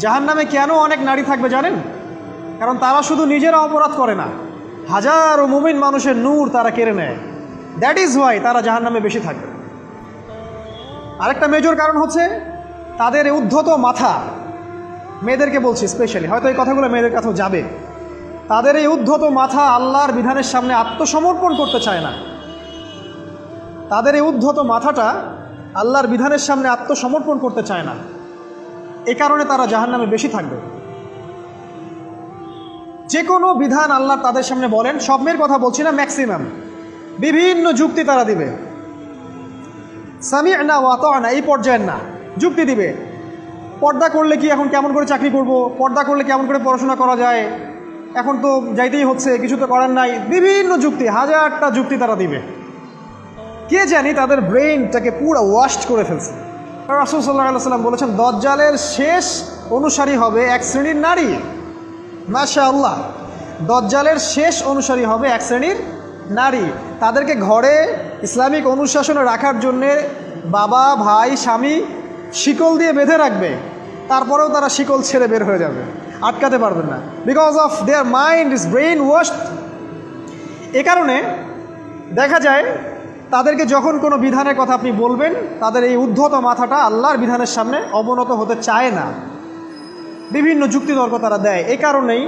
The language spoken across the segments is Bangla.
জাহান্নামে কেন অনেক নারী থাকবে জানেন? কারণ তারা শুধু নিজেরা অপরাধ করে না, হাজারো মুমিন মানুষের নূর তারা কেড়ে নেয়। দ্যাট ইজ ওয়াই তারা জাহান্নামে বেশি থাকবে। আরেকটা মেজর কারণ হচ্ছে তাদের উদ্ধত মাথা। মেয়েদেরকে বলছি স্পেশালি, হয়তো এই কথাগুলো মেয়েদের কাছেও যাবে। তাদের এই উদ্ধত মাথা আল্লাহর বিধানের সামনে আত্মসমর্পণ করতে চায় না। তাদের এই উদ্ধত মাথাটা আল্লাহর বিধানের সামনে আত্মসমর্পণ করতে চায় না, এ কারণে তারা জাহান্নামে বেশি থাকবে। যে কোনো বিধান আল্লাহ তাদের সামনে বলেন, সব মেয়ের কথা বলছি না, ম্যাক্সিমাম বিভিন্ন যুক্তি তারা দিবে। সামি'না ওয়া আতা'না এই পর্যায়ের না, যুক্তি দিবে। পর্দা করলে কি এখন কেমন করে চাকরি করব, পর্দা করলে কেমন করে পড়াশোনা করা যায়, এখন তো যাইতেই হচ্ছে, কিছু তো করার নাই, বিভিন্ন যুক্তি, হাজারটা যুক্তি তারা দিবে। কে জানি তাদের ব্রেইনটাকে পুরো ওয়াশ করে ফেলছে। রাসূল সাল্লাল্লাহু আলাইহি ওয়াসাল্লাম বলেছেন, দাজ্জালের শেষ অনুসারী হবে এক শ্রেণীর নারী। মাশাআল্লাহ, দাজ্জালের শেষ অনুসারী হবে এক শ্রেণীর নারী। তাদেরকে ঘরে ইসলামিক অনুশাসনে রাখার জন্যে বাবা, ভাই, স্বামী শিকল দিয়ে বেঁধে রাখবে, তারপরেও তারা শিকল ছেড়ে বের হয়ে যাবে, আটকাতে পারবেন না, because of their mind is brainwashed. এ কারণে দেখা যায় তাদেরকে যখন কোনো বিধানের কথা আপনি বলবেন, তাদের এই উদ্ধত মাথাটা আল্লাহর বিধানের সামনে অবনত হতে চায় না, বিভিন্ন যুক্তিতর্ক তারা দেয়। এই কারণেই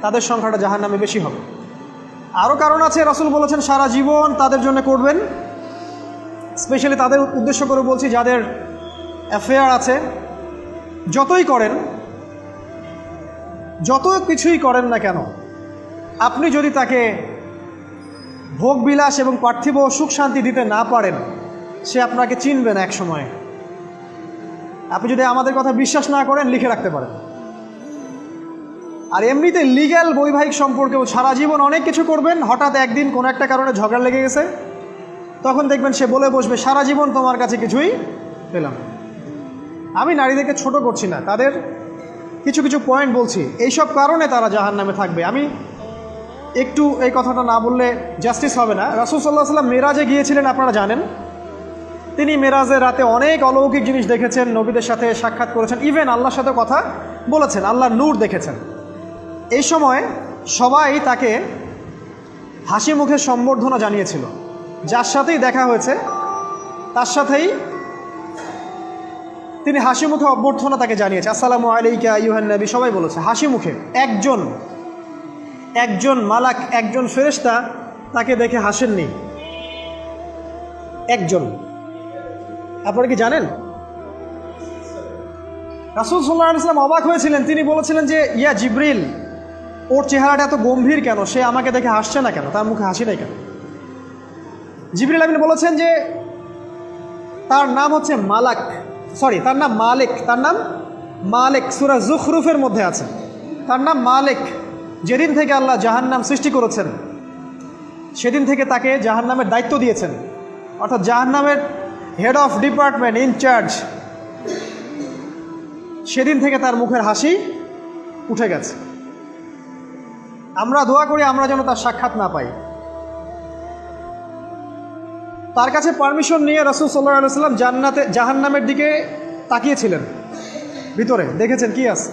তাদের সংখ্যাটা জাহান্নামে বেশি হবে। আরও কারণ আছে, রাসূল বলেছেন সারা জীবন তাদের জন্য করবেন। স্পেশালি তাদের উদ্দেশ্য করে বলছি, যাদের অ্যাফেয়ার আছে, যতই করেন, যত কিছুই করেন না কেন, আপনি যদি তাকে ভোগবিলাস এবং পার্থিব সুখ শান্তি দিতে না পারেন, সে আপনাকে চিনবে না এক সময়। আপনি যদি আমাদের কথা বিশ্বাস না করেন, লিখে রাখতে পারেন। আর এমনিতে লিগ্যাল বৈবাহিক সম্পর্কেও সারা জীবন অনেক কিছু করবেন, হঠাৎ একদিন কোনো একটা কারণে ঝগড়া লেগে গেছে, তখন দেখবেন সে বলে বসবে, সারা জীবন তোমার কাছে কিছুই পেলাম। আমি নারীদেরকে ছোট করছি না, তাদের কিছু কিছু পয়েন্ট বলছি, এইসব কারণে তারা জাহান্নামে থাকবে। আমি একটু এই কথাটা না বললে জাস্টিস হবে না। রাসূল সাল্লাল্লাহু আলাইহি ওয়াসাল্লাম মেরাজে গিয়েছিলেন, আপনারা জানেন। তিনি মেরাজের রাতে অনেক অলৌকিক জিনিস দেখেছেন, নবীদের সাথে সাক্ষাৎ করেছেন, ইভেন আল্লাহর সাথে কথা বলেছেন, আল্লাহর নূর দেখেছেন। এই সময় সবাই তাকে হাসি মুখে সম্বর্ধনা জানিয়েছিল। যার সাথেই দেখা হয়েছে তার সাথেই তিনি হাসি মুখে অভ্যর্থনা তাকে জানিয়েছে, আসসালামু আলাইকা আইয়ুহান নবী, সবাই বলেছে হাসি মুখে। একজন মালাক, একজন ফেরেশতা তাকে দেখে হাসেননি, একজন। আপনারা কি জানেন? রাসূল সাল্লাল্লাহু আলাইহি ওয়াসাল্লাম অবাক হয়েছিলেন। তিনি বলেছিলেন যে, ইয়া জিবরিল, ওর চেহারাটা এত গম্ভীর কেন, সে আমাকে দেখে হাসছে না কেন, তার মুখে হাসি নাই কেন? জিবরিল আমিন বলেছেন যে তার নাম হচ্ছে মালাক, সরি তার নাম মালিক, তার নাম মালিক, সূরা যুখরুফের মধ্যে আছে, তার নাম মালিক। যেদিন থেকে আল্লাহ জাহান্নাম সৃষ্টি করেছেন, সেদিন থেকে তাকে জাহান্নামের দায়িত্ব দিয়েছেন, অর্থাৎ জাহান্নামের হেড অফ ডিপার্টমেন্ট, ইনচার্জ। সেদিন থেকে তার মুখের হাসি উঠে গেছে। আমরা দোয়া করি আমরা যেন তার সাক্ষাৎ না পাই। তার কাছে পারমিশন নিয়ে রাসূল সাল্লাল্লাহু আলাইহি ওয়াসাল্লাম জাহান্নামের দিকে তাকিয়েছিলেন, ভিতরে দেখেছেন কি আছে।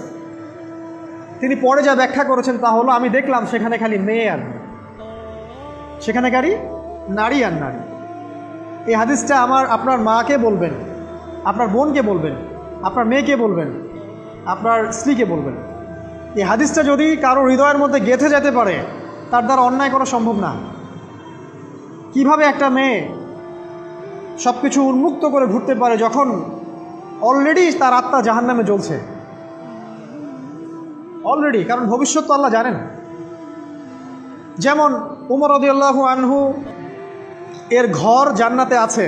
তিনি পরে যা ব্যাখ্যা করেছেন তা হলো, আমি দেখলাম সেখানে খালি মেয়ে আর মেয়ে, সেখানে খালি নারী আর নারী। এই হাদিসটা আপনার মাকে বলবেন, আপনার বোনকে বলবেন, আপনার মেয়েকে বলবেন, আপনার স্ত্রীকে বলবেন। এই হাদিসটা যদি কারো হৃদয়ের মধ্যে গেঁথে যেতে পারে, তার দ্বারা অন্যায় করা সম্ভব না। কিভাবে একটা মেয়ে সব কিছু উন্মুক্ত করে ঘুরতে পারে যখন অলরেডি তার আত্মা জাহান্নামে জ্বলছে, অলরেডি, কারণ ভবিষ্যৎ তো আল্লাহ জানেন। যেমন উমর রাদিয়াল্লাহু আনহু এর ঘর জান্নাতে আছে,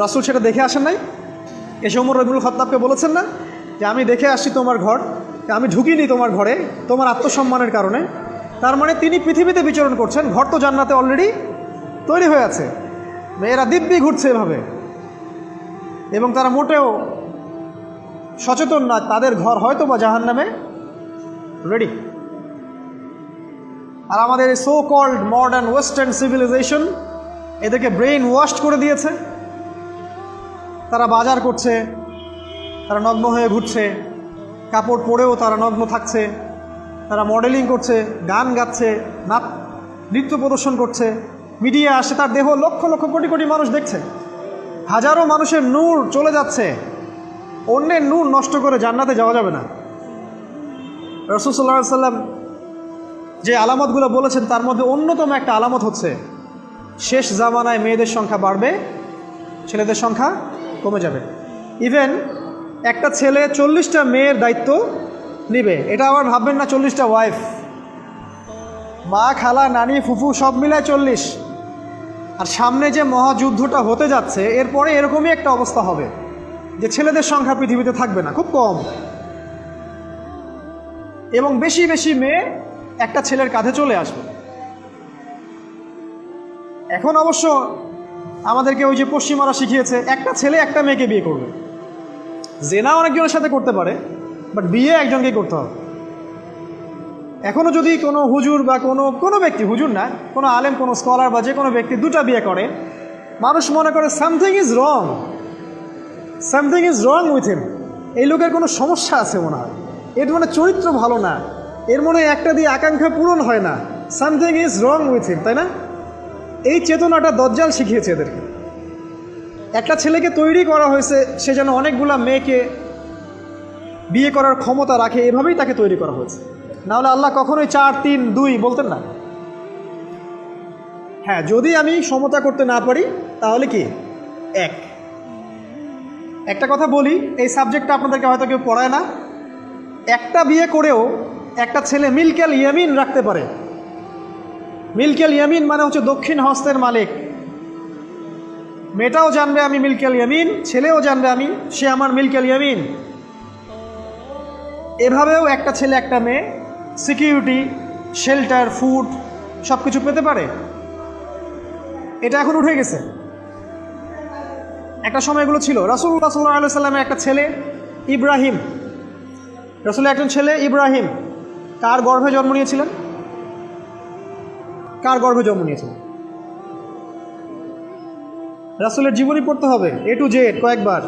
রাসূল সেটা দেখে আসেন নাই? এসে উমর ইবনুল খাত্তাবকে বলেছেন না যে আমি দেখে আসছি তোমার ঘর, আমি ঢুকিনি তোমার ঘরে তোমার আত্মসম্মানের কারণে। তার মানে তিনি পৃথিবীতে বিচরণ করছেন, ঘর তো জান্নাতে অলরেডি তৈরি হয়ে আছে। মেয়েরা দিব্যি ঘুরছে এভাবে, এবং তারা মোটেও সচেতন না তাদের ঘর হয়তো বা জাহান্নামে রেডি। আর আমাদের এই so called modern western civilization এদেরকে ব্রেইন ওয়াশ করে দিয়েছে। তারা বাজার করছে, তারা নগ্ন হয়ে ঘুরছে, কাপড় পরেও তারা নগ্ন থাকছে, তারা মডেলিং করছে, গান গাচ্ছে, নৃত্য প্রদর্শন করছে, মিডিয়া আসে, তার দেহ লক্ষ লক্ষ কোটি কোটি মানুষ দেখছে, হাজারো মানুষের নূর চলে যাচ্ছে। অন্যের নূর নষ্ট করে জান্নাতে যাওয়া যাবে না। রাসূল সাল্লাল্লাহু আলাইহি ওয়াসাল্লাম যে আলামতগুলো বলেছেন তার মধ্যে অন্যতম একটা আলামত হচ্ছে শেষ জামানায় মেয়েদের সংখ্যা বাড়বে, ছেলেদের সংখ্যা কমে যাবে। ইভেন একটা ছেলে 40টা মেয়ের দায়িত্ব নিবে। এটা আবার ভাববেন না 40টা ওয়াইফ, মা, খালা, নানি, ফুফু সব মিলায় 40। আর সামনে যে মহাযুদ্ধটা হতে যাচ্ছে এরপরে এরকমই একটা অবস্থা হবে যে ছেলেদের সংখ্যা পৃথিবীতে থাকবে না, খুব কম, এবং বেশি বেশি মেয়ে একটা ছেলের কাঁধে চলে আসবে। এখন অবশ্য আমাদেরকে ওই যে পশ্চিমারা শিখিয়েছে একটা ছেলে একটা মেয়েকে বিয়ে করবে। জেনা অনেকজনের সাথে করতে পারে, বাট বিয়ে একজনকেই করতে হবে। এখনও যদি কোনো হুজুর বা কোনো ব্যক্তি, হুজুর না, কোনো আলেম, কোনো স্কলার বা যে কোনো ব্যক্তি দুটা বিয়ে করে, মানুষ মনে করে something is wrong, something is wrong with him. এই লোকের কোনো সমস্যা আছে মনে হয়, এর মানে চরিত্র ভালো না, এর মনে একটা দিয়ে আকাঙ্ক্ষা পূরণ হয় না, something is wrong with him, তাই না? এই চেতনাটা দজ্জাল শিখিয়েছে এদেরকে। একটা ছেলেকে তৈরি করা হয়েছে সে যেন অনেকগুলা মেয়েকে বিয়ে করার ক্ষমতা রাখে, এভাবেই তাকে তৈরি করা হয়েছে। নাহলে আল্লাহ কখনোই 4, 3, 2 বলতেন না। হ্যাঁ, যদি আমি সমতা করতে না পারি তাহলে কি একটা কথা বলি, এই সাবজেক্টটা আপনাদেরকে হয়তো কেউ পড়ায় না। একটা বিয়ে করেও একটা ছেলে মিলকেল ইয়ামিন রাখতে পারে। মিলকেল ইয়ামিন মানে হচ্ছে দক্ষিণ হস্তের মালিক। মেয়েটাও জানবে আমি মিলকেল ইয়ামিন, ছেলেও জানবে সে আমার মিলকেল ইয়ামিন। এভাবেও একটা ছেলে একটা মেয়ে সিকিউরিটি, শেল্টার, ফুড সব কিছু পেতে পারে। এটা এখন উঠে গেছে, একটা সময় এগুলো ছিল। রাসূলুল্লাহ সাল্লাল্লাহু আলাইহি ওয়াসাল্লামের একটা ছেলে ইব্রাহিম, রাসূলের একজন ছেলে ইব্রাহিম কার গর্ভে জন্ম নিয়েছিলেন? কার গর্ভে জন্ম নিয়েছিলেন? রাসূলের জীবনী পড়তে হবে A to Z কয়েকবার,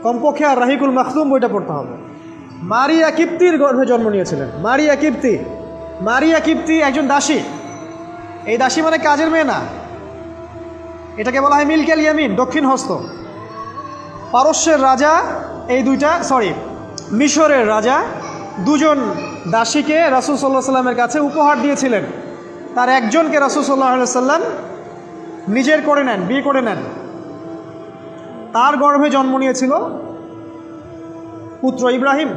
কমপক্ষে আর রাহিকুল মাখতুম বইটা পড়তে হবে। মারিয়া কিপ্তির গর্ভে জন্ম নিয়েছিলেন। মারিয়া কিপ্তি একজন দাসী। এই দাসী মানে কাজের মেয়ে না, এটাকে বলা হয় মিলকেল ইয়ামিন, দক্ষিণ হস্ত। পারস্যের রাজা মিশরের রাজা দুজন দাসীকে রাসূল সাল্লাল্লাহু আলাইহি ওয়াসাল্লামের কাছে উপহার দিয়েছিলেন। তার একজনকে রাসূল সাল্লাল্লাহু আলাইহি ওয়াসাল্লাম নিজের করে নেন, বিয়ে করে নেন। তার গর্ভে জন্ম নিয়েছিল পুত্র ইব্রাহিম।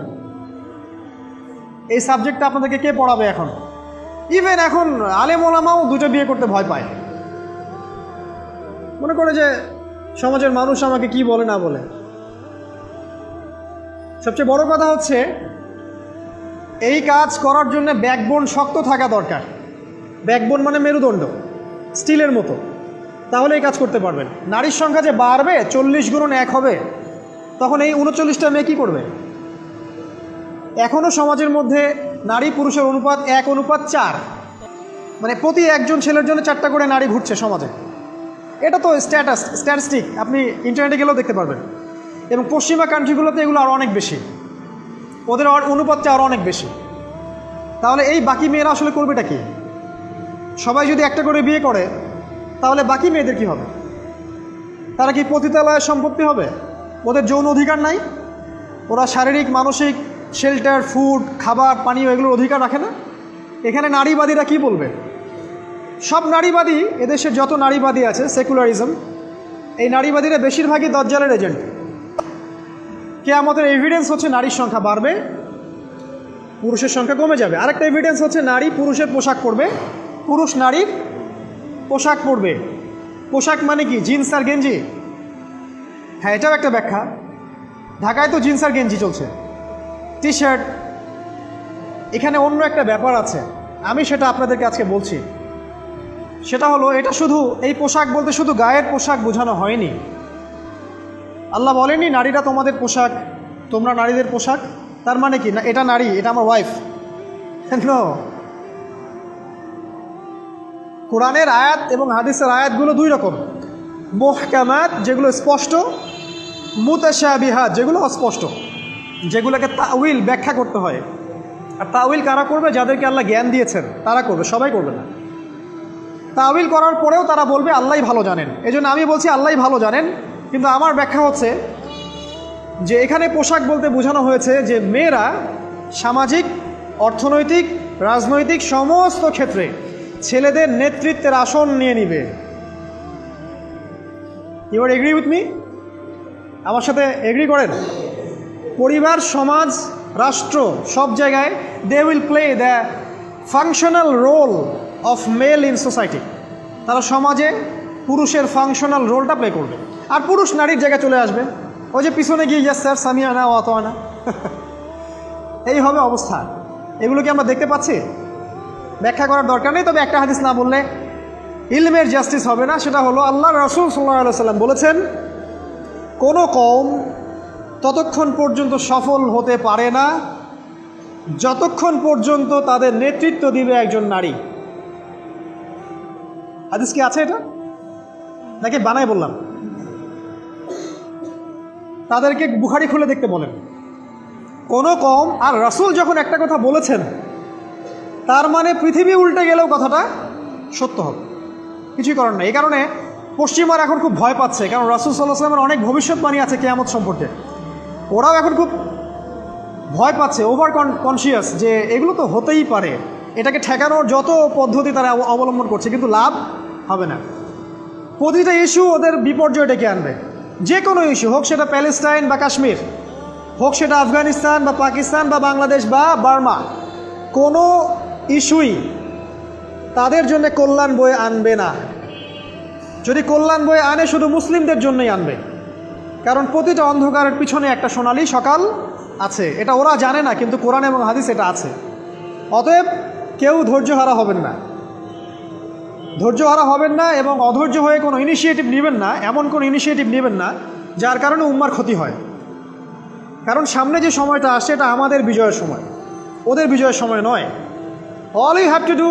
এই সাবজেক্টটা আপনাদেরকে কে পড়াবে এখন? ইভেন এখন আলেম ওলামাও দুটো বিয়ে করতে ভয় পায়, মনে করে যে সমাজের মানুষ আমাকে কি বলে না বলে। সবচেয়ে বড় কথা হচ্ছে এই কাজ করার জন্য ব্যাকবোন শক্ত থাকা দরকার। ব্যাকবোন মানে মেরুদণ্ড, স্টিলের মতো, তাহলে এই কাজ করতে পারবেন। নারীর সংখ্যা যে বাড়বে, 40 গুণন 1 হবে, তখন এই 39টা মেয়ে কী করবে? এখনও সমাজের মধ্যে নারী পুরুষের অনুপাত 1:4, মানে প্রতি একজন ছেলের জন্য 4টা করে নারী ঘুরছে সমাজে। এটা তো স্ট্যাটিস্টিক, আপনি ইন্টারনেটে গেলেও দেখতে পারবেন। এবং পশ্চিমা কান্ট্রিগুলোতে এগুলো আরও অনেক বেশি, ওদের অনুপাতটা আরও অনেক বেশি। তাহলে এই বাকি মেয়েরা আসলে করবেটা কি? সবাই যদি একটা করে বিয়ে করে তাহলে বাকি মেয়েদের কি হবে? তারা কি পতিতালয়ের সম্পত্তি হবে? ওদের যৌন অধিকার নাই? ওরা শারীরিক, মানসিক, শেল্টার, ফুড, খাবার, পানীয় এগুলোর অধিকার রাখে না? এখানে নারীবাদীরা কি বলবে? সব নারীবাদী, এদেশের যত নারীবাদী আছে, সেকুলারিজম, এই নারীবাদীরা বেশিরভাগই দজ্জালের এজেন্ট। কিয়ামতের এভিডেন্স হচ্ছে নারীর সংখ্যা বাড়বে, পুরুষের সংখ্যা কমে যাবে। আরেকটা এভিডেন্স হচ্ছে নারী পুরুষের পোশাক পরবে, পুরুষ নারীর পোশাক পরবে। পোশাক মানে কি? জিন্স আর গেঞ্জি? হ্যাঁ, এটাও একটা ব্যাখ্যা। ঢাকায় তো জিন্স আর গেঞ্জি চলছে, টি শার্ট। এখানে অন্য একটা ব্যাপার আছে, আমি সেটা আপনাদেরকে আজকে বলছি। সেটা হলো, এটা শুধু এই পোশাক বলতে শুধু গায়ের পোশাক বোঝানো হয়নি। আল্লাহ বলেনি নারীরা তোমাদের পোশাক, তোমরা নারীদের পোশাক। তার মানে কি? না, এটা নারী, এটা আমার ওয়াইফ। নো, কোরআনের আয়াত এবং হাদিসের আয়াতগুলো দুই রকম। মুহকামাত যেগুলো স্পষ্ট, মুতাশাবিহাত যেগুলো অস্পষ্ট। যেগুলোকে তাউইল ব্যাখ্যা করতে হয়। আর তাউইল কারা করবে? যাদেরকে আল্লাহ জ্ঞান দিয়েছেন তারা করবে, সবাই করবে না। তাউইল করার পরেও তারা বলবে আল্লাহই ভালো জানেন। এজন্য আমি বলছি আল্লাহই ভালো জানেন, কিন্তু আমার ব্যাখ্যা হচ্ছে যে এখানে পোশাক বলতে বোঝানো হয়েছে যে মেয়েরা সামাজিক, অর্থনৈতিক, রাজনৈতিক সমস্ত ক্ষেত্রে ছেলেদের নেতৃত্বের আসন নিয়ে নিবে। You are agree with me? আমার সাথে এগ্রি করেন? পরিবার, সমাজ, রাষ্ট্র সব জায়গায় they will play the functional role of male in society. তারা সমাজে পুরুষের ফাংশনাল রোলটা প্লে করবে, আর পুরুষ নারীর জায়গায় চলে আসবে। ওই যে পিছনে গিয়ে ইয়াস স্যার সামিয়া না অত না, এই হবে অবস্থা। এগুলো কি আমরা দেখতে পাচ্ছি? ব্যাখ্যা করার দরকার নেই। তবে একটা হাদিস না বললে ইলমের জাস্টিস হবে না। সেটা হলো আল্লাহ রাসূল সাল্লাল্লাহু আলাইহি ওয়াসাল্লাম বলেছেন, কোনো কওম ততক্ষণ পর্যন্ত সফল হতে পারে না যতক্ষণ পর্যন্ত তাদের নেতৃত্ব দিবে একজন নারী। হাদিস কি আছে এটা, নাকি বানাই বললাম? তাদেরকে বুখারী খুলে দেখতে বলেন। কোনো কওম, আর রাসূল যখন একটা কথা বলেছেন তার মানে পৃথিবী উল্টে গেলেও কথাটা সত্য হবে, কিছুই করার নেই। এই কারণে পশ্চিমারা এখন খুব ভয় পাচ্ছে, কারণ রাসূল সাল্লাল্লাহু আলাইহি ওয়াসাল্লামের অনেক ভবিষ্যৎবাণী আছে কিয়ামত সম্পর্কে। ওরাও এখন খুব ভয় পাচ্ছে, ওভার কনসিয়াস যে এগুলো তো হতেই পারে। এটাকে ঠেকানোর যত পদ্ধতি তারা অবলম্বন করছে, কিন্তু লাভ হবে না। প্রতিটা ইস্যু ওদের বিপর্যয় ডেকে আনবে। যে কোনো ইস্যু হোক, সেটা প্যালেস্টাইন বা কাশ্মীর হোক, সেটা আফগানিস্তান বা পাকিস্তান বা বাংলাদেশ বা বার্মা, কোনো ইস্যুই তাদের জন্য কল্যাণ বয়ে আনবে না। যদি কল্যাণ বয়ে আনে, শুধু মুসলিমদের জন্যই আনবে, কারণ প্রতিটা অন্ধকারের পিছনে একটা সোনালী সকাল আছে। এটা ওরা জানে না, কিন্তু কোরআন এবং হাদিস এটা আছে। অতএব কেউ ধৈর্যহারা হবেন না, ধৈর্যহারা হবেন না, এবং অধৈর্য হয়ে কোনো ইনিশিয়েটিভ নেবেন না, এমন কোনো ইনিশিয়েটিভ নেবেন না যার কারণে উম্মার ক্ষতি হয়। কারণ সামনে যে সময়টা আসছে এটা আমাদের বিজয়ের সময়, ওদের বিজয়ের সময় নয়। All you have to do,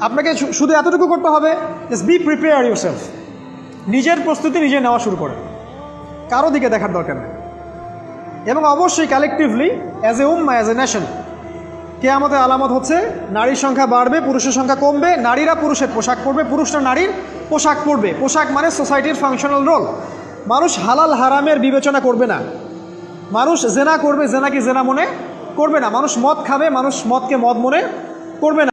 আপনাকে শুধু এতটুকু করতে হবে, জাস্ট বি প্রিপেয়ার ইউরসেলফ। নিজের প্রস্তুতি নিজে নেওয়া শুরু করেন, কারো দিকে দেখার দরকার নেই। এবং অবশ্যই collectively as a Umma, as a nation, কিয়ামতের আলামত হচ্ছে নারীর সংখ্যা বাড়বে, পুরুষের সংখ্যা কমবে। নারীরা পুরুষের পোশাক পরবে, পুরুষরা নারীর পোশাক পরবে। পোশাক মানে সোসাইটির ফাংশনাল রোল। মানুষ হালাল হারামের বিবেচনা করবে না। মানুষ জেনা করবে, জেনাকে জেনা মনে করবে না। মানুষ মদ খাবে, মানুষ মদকে মদ মনে করবে না।